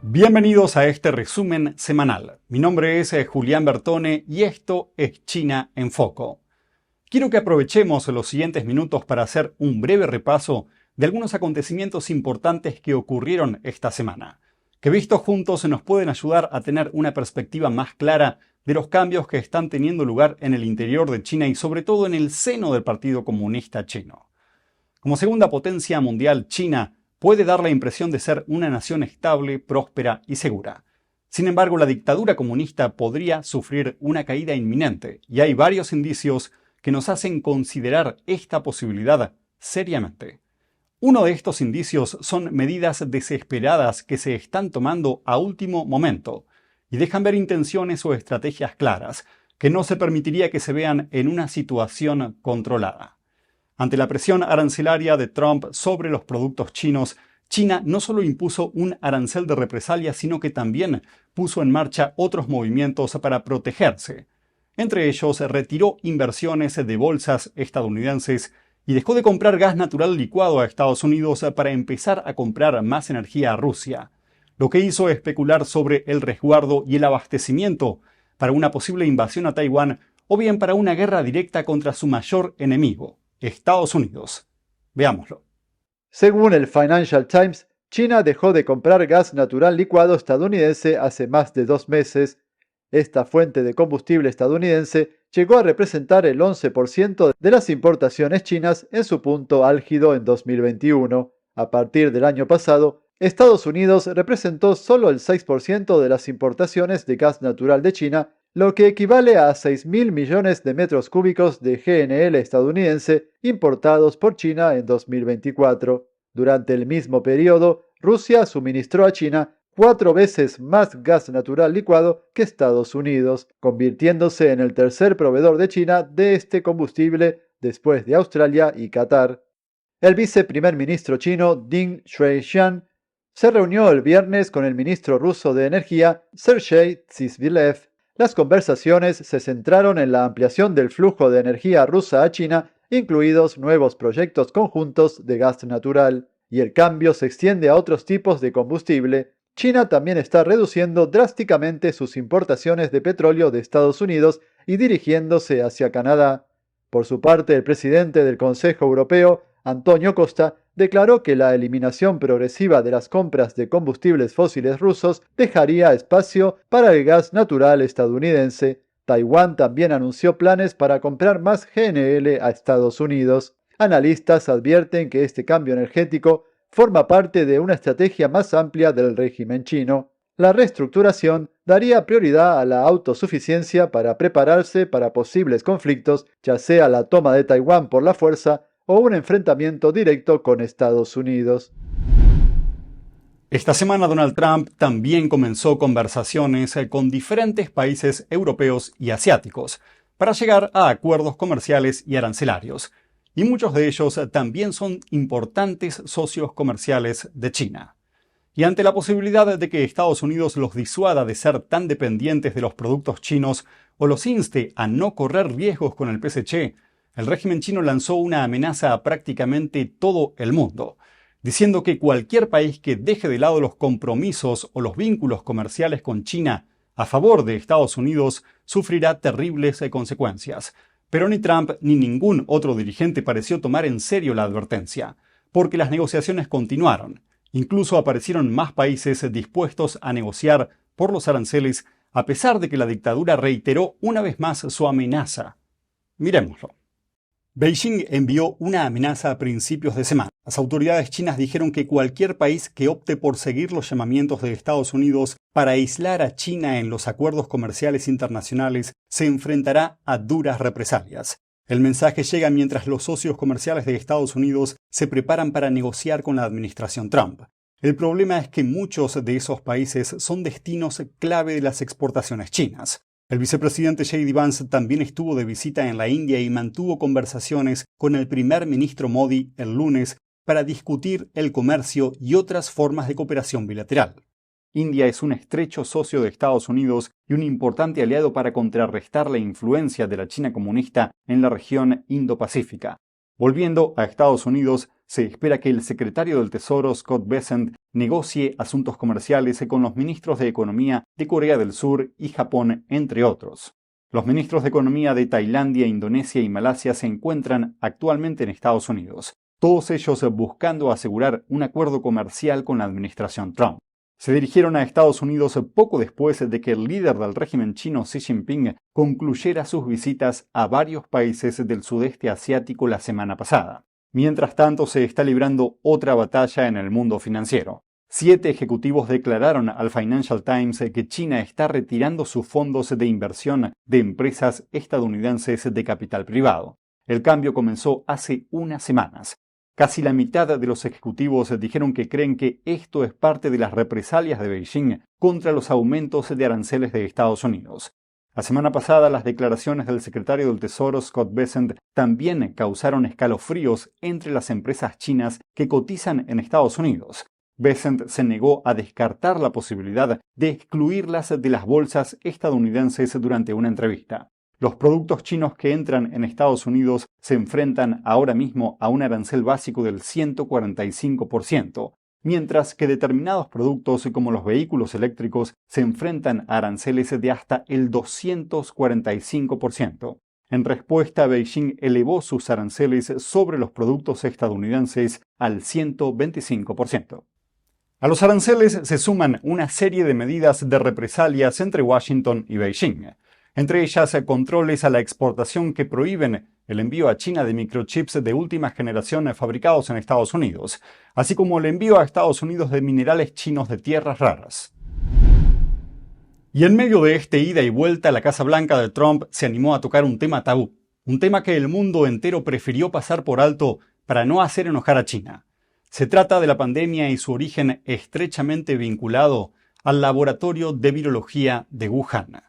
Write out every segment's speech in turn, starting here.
Bienvenidos a este resumen semanal. Mi nombre es Julián Bertone y esto es China en Foco. Quiero que aprovechemos los siguientes minutos para hacer un breve repaso de algunos acontecimientos importantes que ocurrieron esta semana, que vistos juntos nos pueden ayudar a tener una perspectiva más clara de los cambios que están teniendo lugar en el interior de China y sobre todo en el seno del Partido Comunista Chino. Como segunda potencia mundial, China puede dar la impresión de ser una nación estable, próspera y segura. Sin embargo, la dictadura comunista podría sufrir una caída inminente, y hay varios indicios que nos hacen considerar esta posibilidad seriamente. Uno de estos indicios son medidas desesperadas que se están tomando a último momento, y dejan ver intenciones o estrategias claras, que no se permitiría que se vean en una situación controlada. Ante la presión arancelaria de Trump sobre los productos chinos, China no solo impuso un arancel de represalia, sino que también puso en marcha otros movimientos para protegerse. Entre ellos, retiró inversiones de bolsas estadounidenses y dejó de comprar gas natural licuado a Estados Unidos para empezar a comprar más energía a Rusia, lo que hizo especular sobre el resguardo y el abastecimiento para una posible invasión a Taiwán o bien para una guerra directa contra su mayor enemigo, Estados Unidos. Veámoslo. Según el Financial Times, China dejó de comprar gas natural licuado estadounidense hace más de 2 meses. Esta fuente de combustible estadounidense llegó a representar el 11% de las importaciones chinas en su punto álgido en 2021. A partir del año pasado, Estados Unidos representó solo el 6% de las importaciones de gas natural de China, lo que equivale a 6.000 millones de metros cúbicos de GNL estadounidense importados por China en 2024. Durante el mismo periodo, Rusia suministró a China 4 veces más gas natural licuado que Estados Unidos, convirtiéndose en el tercer proveedor de China de este combustible después de Australia y Qatar. El viceprimer ministro chino Ding Xuexian se reunió el viernes con el ministro ruso de Energía, Sergei Tsisvilev. Las conversaciones se centraron en la ampliación del flujo de energía rusa a China, incluidos nuevos proyectos conjuntos de gas natural, y el cambio se extiende a otros tipos de combustible. China también está reduciendo drásticamente sus importaciones de petróleo de Estados Unidos y dirigiéndose hacia Canadá. Por su parte, el presidente del Consejo Europeo, Antonio Costa, declaró que la eliminación progresiva de las compras de combustibles fósiles rusos dejaría espacio para el gas natural estadounidense. Taiwán también anunció planes para comprar más GNL a Estados Unidos. Analistas advierten que este cambio energético forma parte de una estrategia más amplia del régimen chino. La reestructuración daría prioridad a la autosuficiencia para prepararse para posibles conflictos, ya sea la toma de Taiwán por la fuerza o un enfrentamiento directo con Estados Unidos. Esta semana Donald Trump también comenzó conversaciones con diferentes países europeos y asiáticos para llegar a acuerdos comerciales y arancelarios, y muchos de ellos también son importantes socios comerciales de China. Y ante la posibilidad de que Estados Unidos los disuada de ser tan dependientes de los productos chinos o los inste a no correr riesgos con el PSC, el régimen chino lanzó una amenaza a prácticamente todo el mundo, diciendo que cualquier país que deje de lado los compromisos o los vínculos comerciales con China a favor de Estados Unidos sufrirá terribles consecuencias. Pero ni Trump ni ningún otro dirigente pareció tomar en serio la advertencia, porque las negociaciones continuaron. Incluso aparecieron más países dispuestos a negociar por los aranceles, a pesar de que la dictadura reiteró una vez más su amenaza. Miremoslo. Beijing envió una amenaza a principios de semana. Las autoridades chinas dijeron que cualquier país que opte por seguir los llamamientos de Estados Unidos para aislar a China en los acuerdos comerciales internacionales se enfrentará a duras represalias. El mensaje llega mientras los socios comerciales de Estados Unidos se preparan para negociar con la administración Trump. El problema es que muchos de esos países son destinos clave de las exportaciones chinas. El vicepresidente J.D. Vance también estuvo de visita en la India y mantuvo conversaciones con el primer ministro Modi el lunes para discutir el comercio y otras formas de cooperación bilateral. India es un estrecho socio de Estados Unidos y un importante aliado para contrarrestar la influencia de la China comunista en la región Indo-Pacífica. Volviendo a Estados Unidos, se espera que el secretario del Tesoro, Scott Bessent, negocie asuntos comerciales con los ministros de Economía de Corea del Sur y Japón, entre otros. Los ministros de Economía de Tailandia, Indonesia y Malasia se encuentran actualmente en Estados Unidos, todos ellos buscando asegurar un acuerdo comercial con la administración Trump. Se dirigieron a Estados Unidos poco después de que el líder del régimen chino, Xi Jinping, concluyera sus visitas a varios países del sudeste asiático la semana pasada. Mientras tanto, se está librando otra batalla en el mundo financiero. 7 ejecutivos declararon al Financial Times que China está retirando sus fondos de inversión de empresas estadounidenses de capital privado. El cambio comenzó hace unas semanas. Casi la mitad de los ejecutivos dijeron que creen que esto es parte de las represalias de Beijing contra los aumentos de aranceles de Estados Unidos. La semana pasada, las declaraciones del secretario del Tesoro, Scott Bessent, también causaron escalofríos entre las empresas chinas que cotizan en Estados Unidos. Bessent se negó a descartar la posibilidad de excluirlas de las bolsas estadounidenses durante una entrevista. Los productos chinos que entran en Estados Unidos se enfrentan ahora mismo a un arancel básico del 145%, mientras que determinados productos como los vehículos eléctricos se enfrentan a aranceles de hasta el 245%. En respuesta, Beijing elevó sus aranceles sobre los productos estadounidenses al 125%. A los aranceles se suman una serie de medidas de represalias entre Washington y Beijing. Entre ellas, controles a la exportación que prohíben el envío a China de microchips de última generación fabricados en Estados Unidos, así como el envío a Estados Unidos de minerales chinos de tierras raras. Y en medio de este ida y vuelta, la Casa Blanca de Trump se animó a tocar un tema tabú, un tema que el mundo entero prefirió pasar por alto para no hacer enojar a China. Se trata de la pandemia y su origen estrechamente vinculado al laboratorio de virología de Wuhan.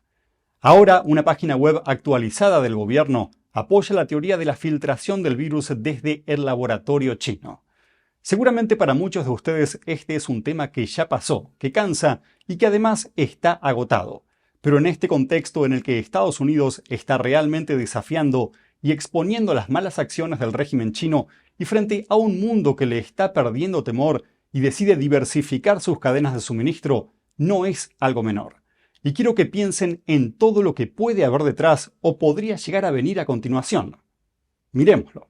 Ahora, una página web actualizada del gobierno apoya la teoría de la filtración del virus desde el laboratorio chino. Seguramente para muchos de ustedes este es un tema que ya pasó, que cansa y que además está agotado. Pero en este contexto en el que Estados Unidos está realmente desafiando y exponiendo las malas acciones del régimen chino y frente a un mundo que le está perdiendo temor y decide diversificar sus cadenas de suministro, no es algo menor. Y quiero que piensen en todo lo que puede haber detrás o podría llegar a venir a continuación. Miremoslo.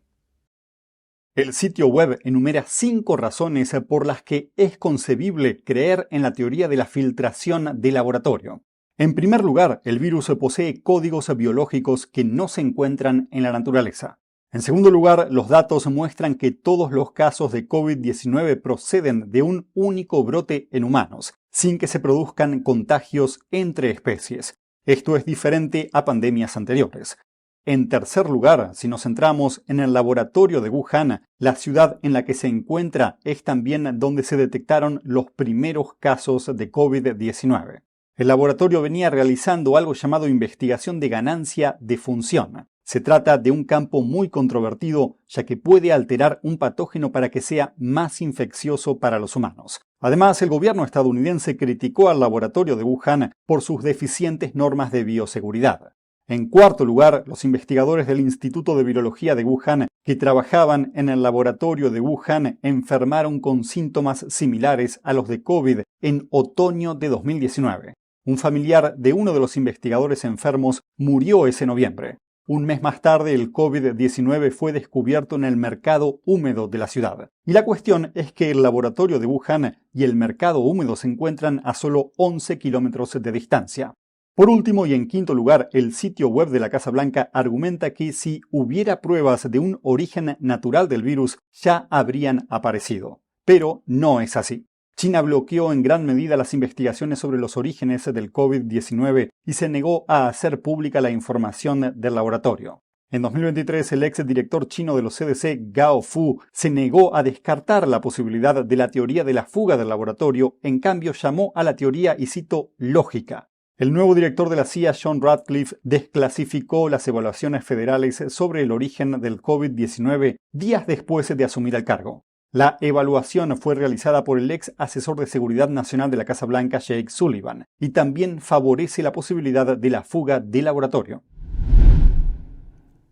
El sitio web enumera 5 razones por las que es concebible creer en la teoría de la filtración de laboratorio. En primer lugar, el virus posee códigos biológicos que no se encuentran en la naturaleza. En segundo lugar, los datos muestran que todos los casos de COVID-19 proceden de un único brote en humanos, sin que se produzcan contagios entre especies. Esto es diferente a pandemias anteriores. En tercer lugar, si nos centramos en el laboratorio de Wuhan, la ciudad en la que se encuentra es también donde se detectaron los primeros casos de COVID-19. El laboratorio venía realizando algo llamado investigación de ganancia de función. Se trata de un campo muy controvertido, ya que puede alterar un patógeno para que sea más infeccioso para los humanos. Además, el gobierno estadounidense criticó al laboratorio de Wuhan por sus deficientes normas de bioseguridad. En cuarto lugar, los investigadores del Instituto de Virología de Wuhan, que trabajaban en el laboratorio de Wuhan, enfermaron con síntomas similares a los de COVID en otoño de 2019. Un familiar de uno de los investigadores enfermos murió ese noviembre. Un mes más tarde, el COVID-19 fue descubierto en el mercado húmedo de la ciudad. Y la cuestión es que el laboratorio de Wuhan y el mercado húmedo se encuentran a solo 11 kilómetros de distancia. Por último, y en quinto lugar, el sitio web de la Casa Blanca argumenta que si hubiera pruebas de un origen natural del virus, ya habrían aparecido. Pero no es así. China bloqueó en gran medida las investigaciones sobre los orígenes del COVID-19 y se negó a hacer pública la información del laboratorio. En 2023, el ex director chino de los CDC, Gao Fu, se negó a descartar la posibilidad de la teoría de la fuga del laboratorio, en cambio llamó a la teoría, y cito, lógica. El nuevo director de la CIA, John Ratcliffe, desclasificó las evaluaciones federales sobre el origen del COVID-19 días después de asumir el cargo. La evaluación fue realizada por el ex asesor de Seguridad Nacional de la Casa Blanca, Jake Sullivan, y también favorece la posibilidad de la fuga del laboratorio.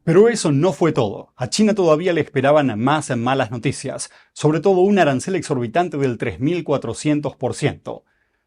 Pero eso no fue todo. A China todavía le esperaban más malas noticias, sobre todo un arancel exorbitante del 3.400%.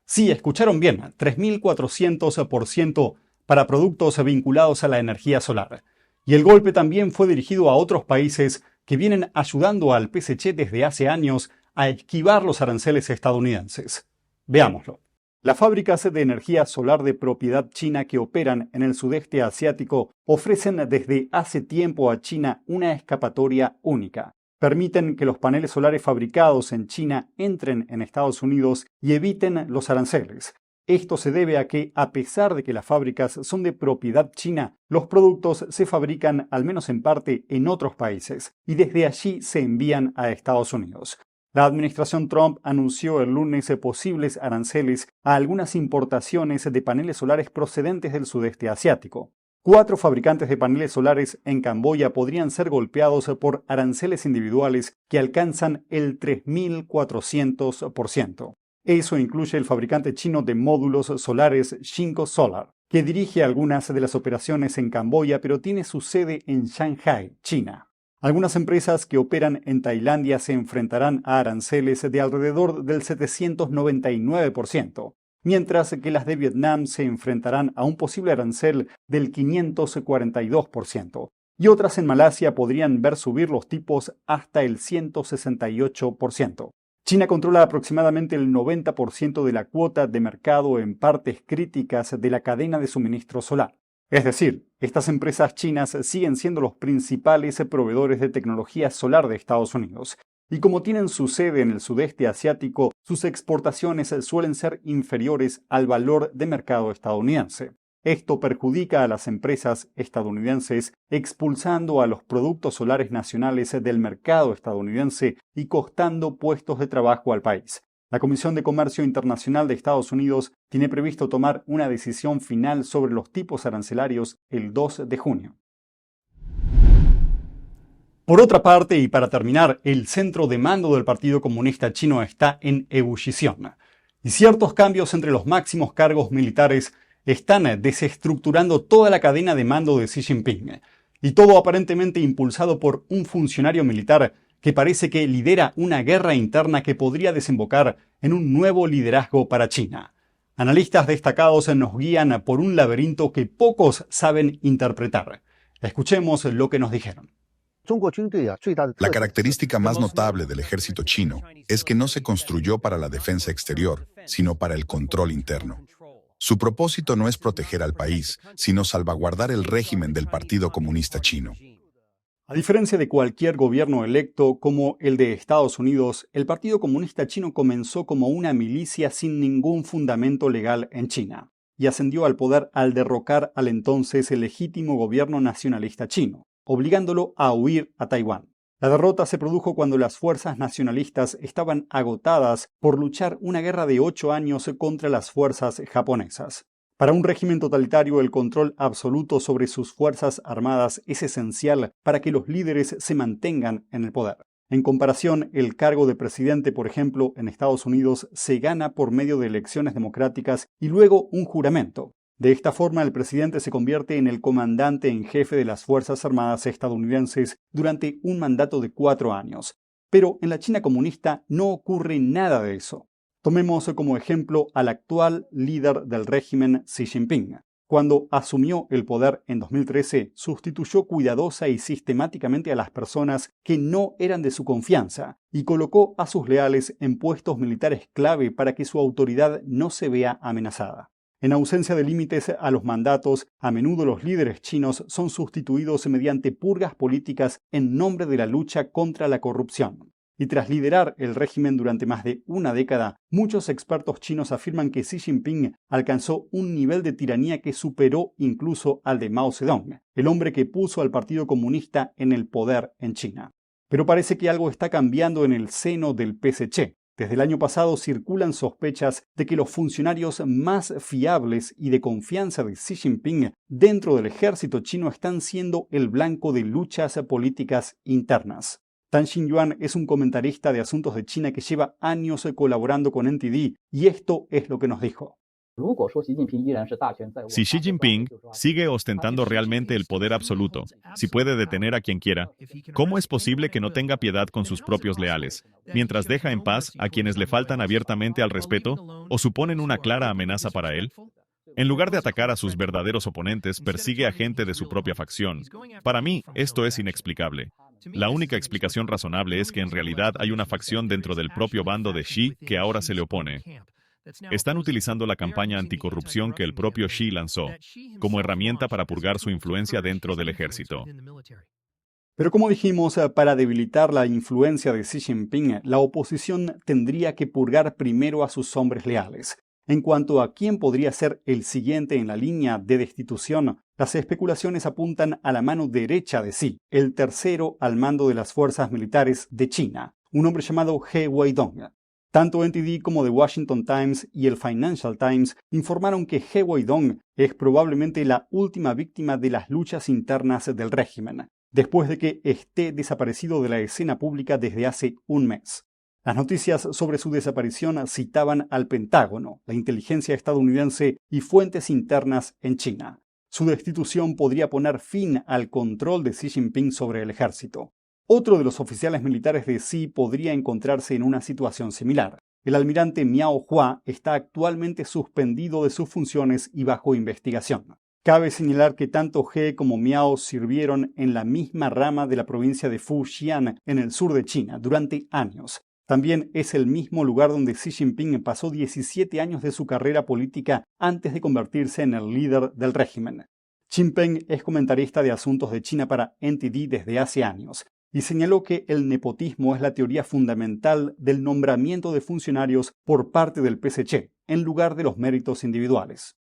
Sí, escucharon bien, 3.400% para productos vinculados a la energía solar. Y el golpe también fue dirigido a otros países que vienen ayudando al PSC desde hace años a esquivar los aranceles estadounidenses. Veámoslo. Las fábricas de energía solar de propiedad china que operan en el sudeste asiático ofrecen desde hace tiempo a China una escapatoria única. Permiten que los paneles solares fabricados en China entren en Estados Unidos y eviten los aranceles. Esto se debe a que, a pesar de que las fábricas son de propiedad china, los productos se fabrican, al menos en parte, en otros países y desde allí se envían a Estados Unidos. La administración Trump anunció el lunes posibles aranceles a algunas importaciones de paneles solares procedentes del sudeste asiático. 4 fabricantes de paneles solares en Camboya podrían ser golpeados por aranceles individuales que alcanzan el 3.400%. Eso incluye el fabricante chino de módulos solares Shinko Solar, que dirige algunas de las operaciones en Camboya pero tiene su sede en Shanghai, China. Algunas empresas que operan en Tailandia se enfrentarán a aranceles de alrededor del 799%, mientras que las de Vietnam se enfrentarán a un posible arancel del 542%, y otras en Malasia podrían ver subir los tipos hasta el 168%. China controla aproximadamente el 90% de la cuota de mercado en partes críticas de la cadena de suministro solar. Es decir, estas empresas chinas siguen siendo los principales proveedores de tecnología solar de Estados Unidos. Y como tienen su sede en el sudeste asiático, sus exportaciones suelen ser inferiores al valor de mercado estadounidense. Esto perjudica a las empresas estadounidenses, expulsando a los productos solares nacionales del mercado estadounidense y costando puestos de trabajo al país. La Comisión de Comercio Internacional de Estados Unidos tiene previsto tomar una decisión final sobre los tipos arancelarios el 2 de junio. Por otra parte, y para terminar, el centro de mando del Partido Comunista Chino está en ebullición. Y ciertos cambios entre los máximos cargos militares están desestructurando toda la cadena de mando de Xi Jinping. Y todo aparentemente impulsado por un funcionario militar que parece que lidera una guerra interna que podría desembocar en un nuevo liderazgo para China. Analistas destacados nos guían por un laberinto que pocos saben interpretar. Escuchemos lo que nos dijeron. La característica más notable del ejército chino es que no se construyó para la defensa exterior, sino para el control interno. Su propósito no es proteger al país, sino salvaguardar el régimen del Partido Comunista Chino. A diferencia de cualquier gobierno electo como el de Estados Unidos, el Partido Comunista Chino comenzó como una milicia sin ningún fundamento legal en China y ascendió al poder al derrocar al entonces legítimo gobierno nacionalista chino, obligándolo a huir a Taiwán. La derrota se produjo cuando las fuerzas nacionalistas estaban agotadas por luchar una guerra de 8 años contra las fuerzas japonesas. Para un régimen totalitario, el control absoluto sobre sus fuerzas armadas es esencial para que los líderes se mantengan en el poder. En comparación, el cargo de presidente, por ejemplo, en Estados Unidos, se gana por medio de elecciones democráticas y luego un juramento. De esta forma, el presidente se convierte en el comandante en jefe de las Fuerzas Armadas estadounidenses durante un mandato de 4 años. Pero en la China comunista no ocurre nada de eso. Tomemos como ejemplo al actual líder del régimen, Xi Jinping. Cuando asumió el poder en 2013, sustituyó cuidadosa y sistemáticamente a las personas que no eran de su confianza y colocó a sus leales en puestos militares clave para que su autoridad no se vea amenazada. En ausencia de límites a los mandatos, a menudo los líderes chinos son sustituidos mediante purgas políticas en nombre de la lucha contra la corrupción. Y tras liderar el régimen durante más de una década, muchos expertos chinos afirman que Xi Jinping alcanzó un nivel de tiranía que superó incluso al de Mao Zedong, el hombre que puso al Partido Comunista en el poder en China. Pero parece que algo está cambiando en el seno del PSC. Desde el año pasado circulan sospechas de que los funcionarios más fiables y de confianza de Xi Jinping dentro del ejército chino están siendo el blanco de luchas políticas internas. Tan Xingyuan es un comentarista de asuntos de China que lleva años colaborando con NTD y esto es lo que nos dijo. Si Xi Jinping sigue ostentando realmente el poder absoluto, si puede detener a quien quiera, ¿cómo es posible que no tenga piedad con sus propios leales, mientras deja en paz a quienes le faltan abiertamente al respeto o suponen una clara amenaza para él? En lugar de atacar a sus verdaderos oponentes, persigue a gente de su propia facción. Para mí, esto es inexplicable. La única explicación razonable es que en realidad hay una facción dentro del propio bando de Xi que ahora se le opone. Están utilizando la campaña anticorrupción que el propio Xi lanzó como herramienta para purgar su influencia dentro del ejército. Pero como dijimos, para debilitar la influencia de Xi Jinping, la oposición tendría que purgar primero a sus hombres leales. En cuanto a quién podría ser el siguiente en la línea de destitución, las especulaciones apuntan a la mano derecha de Xi, el tercero al mando de las fuerzas militares de China, un hombre llamado He Weidong. Tanto NTD como The Washington Times y el Financial Times informaron que He Weidong es probablemente la última víctima de las luchas internas del régimen, después de que esté desaparecido de la escena pública desde hace un mes. Las noticias sobre su desaparición citaban al Pentágono, la inteligencia estadounidense y fuentes internas en China. Su destitución podría poner fin al control de Xi Jinping sobre el ejército. Otro de los oficiales militares de Xi podría encontrarse en una situación similar. El almirante Miao Hua está actualmente suspendido de sus funciones y bajo investigación. Cabe señalar que tanto He como Miao sirvieron en la misma rama de la provincia de Fujian en el sur de China durante años. También es el mismo lugar donde Xi Jinping pasó 17 años de su carrera política antes de convertirse en el líder del régimen. Jinping es comentarista de asuntos de China para NTD desde hace años y señaló que el nepotismo es la teoría fundamental del nombramiento de funcionarios por parte del PSC, en lugar de los méritos individuales.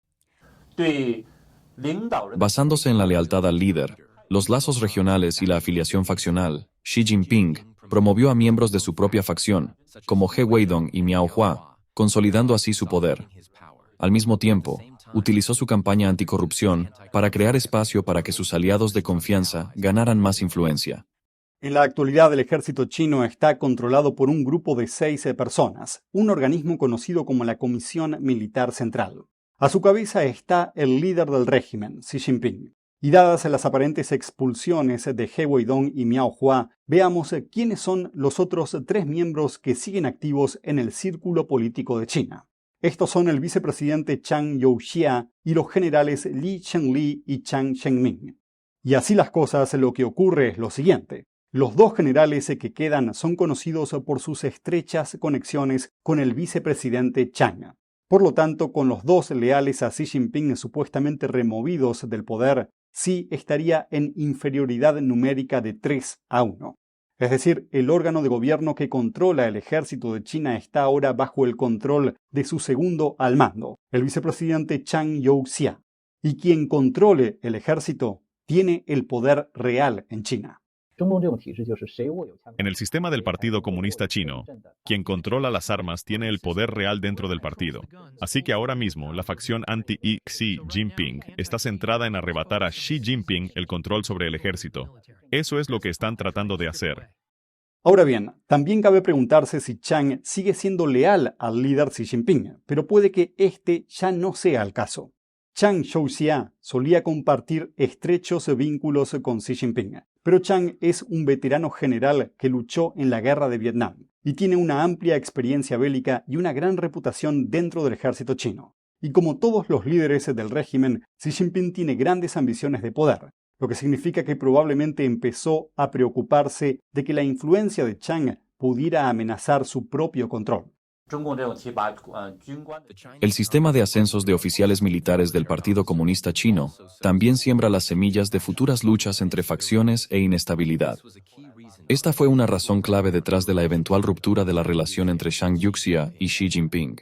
Basándose en la lealtad al líder, los lazos regionales y la afiliación faccional, Xi Jinping promovió a miembros de su propia facción, como He Weidong y Miao Hua, consolidando así su poder. Al mismo tiempo, utilizó su campaña anticorrupción para crear espacio para que sus aliados de confianza ganaran más influencia. En la actualidad, el ejército chino está controlado por un grupo de 6 personas, un organismo conocido como la Comisión Militar Central. A su cabeza está el líder del régimen, Xi Jinping. Y dadas las aparentes expulsiones de He Weidong y Miao Hua, veamos quiénes son los otros 3 miembros que siguen activos en el círculo político de China. Estos son el vicepresidente Zhang Youxia y los generales Li Chengli y Zhang Shengming. Y así las cosas, lo que ocurre es lo siguiente. Los 2 generales que quedan son conocidos por sus estrechas conexiones con el vicepresidente Zhang. Por lo tanto, con los 2 leales a Xi Jinping supuestamente removidos del poder, Xi estaría en inferioridad numérica de 3-1. Es decir, el órgano de gobierno que controla el ejército de China está ahora bajo el control de su segundo al mando, el vicepresidente Zhang Youxia. Y quien controle el ejército tiene el poder real en China. En el sistema del Partido Comunista Chino, quien controla las armas tiene el poder real dentro del partido. Así que ahora mismo la facción anti-Xi Jinping está centrada en arrebatar a Xi Jinping el control sobre el ejército. Eso es lo que están tratando de hacer. Ahora bien, también cabe preguntarse si Zhang sigue siendo leal al líder Xi Jinping, pero puede que este ya no sea el caso. Zhang Youxia solía compartir estrechos vínculos con Xi Jinping, pero Zhang es un veterano general que luchó en la guerra de Vietnam y tiene una amplia experiencia bélica y una gran reputación dentro del ejército chino. Y como todos los líderes del régimen, Xi Jinping tiene grandes ambiciones de poder, lo que significa que probablemente empezó a preocuparse de que la influencia de Zhang pudiera amenazar su propio control. El sistema de ascensos de oficiales militares del Partido Comunista Chino también siembra las semillas de futuras luchas entre facciones e inestabilidad. Esta fue una razón clave detrás de la eventual ruptura de la relación entre Zhang Youxia y Xi Jinping.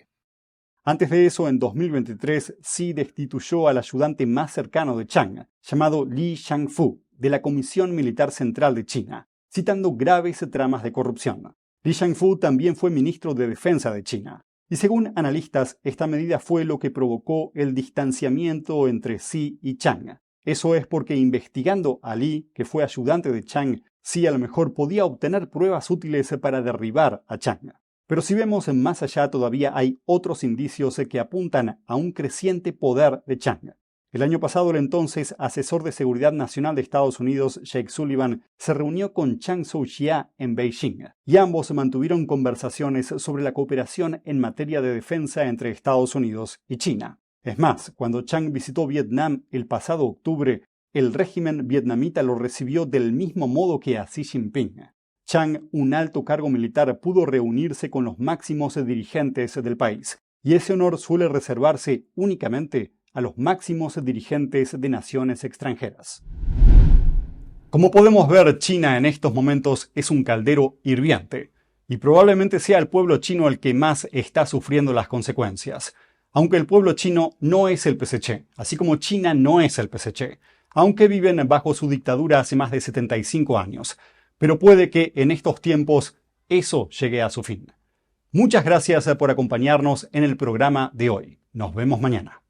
Antes de eso, en 2023, Xi destituyó al ayudante más cercano de Zhang, llamado Li Shangfu, de la Comisión Militar Central de China, citando graves tramas de corrupción. Li Shangfu también fue ministro de Defensa de China. Y según analistas, esta medida fue lo que provocó el distanciamiento entre Xi y Zhang. Eso es porque investigando a Li, que fue ayudante de Zhang, Xi a lo mejor podía obtener pruebas útiles para derribar a Zhang. Pero si vemos más allá, todavía hay otros indicios que apuntan a un creciente poder de Chang. El año pasado, el entonces asesor de Seguridad Nacional de Estados Unidos, Jake Sullivan, se reunió con Chiang Sou-chia en Beijing, y ambos mantuvieron conversaciones sobre la cooperación en materia de defensa entre Estados Unidos y China. Es más, cuando Chiang visitó Vietnam el pasado octubre, el régimen vietnamita lo recibió del mismo modo que a Xi Jinping. Chiang, un alto cargo militar, pudo reunirse con los máximos dirigentes del país, y ese honor suele reservarse únicamente a los máximos dirigentes de naciones extranjeras. Como podemos ver, China en estos momentos es un caldero hirviente, y probablemente sea el pueblo chino el que más está sufriendo las consecuencias. Aunque el pueblo chino no es el PSC, así como China no es el PSC, aunque viven bajo su dictadura hace más de 75 años. Pero puede que en estos tiempos eso llegue a su fin. Muchas gracias por acompañarnos en el programa de hoy. Nos vemos mañana.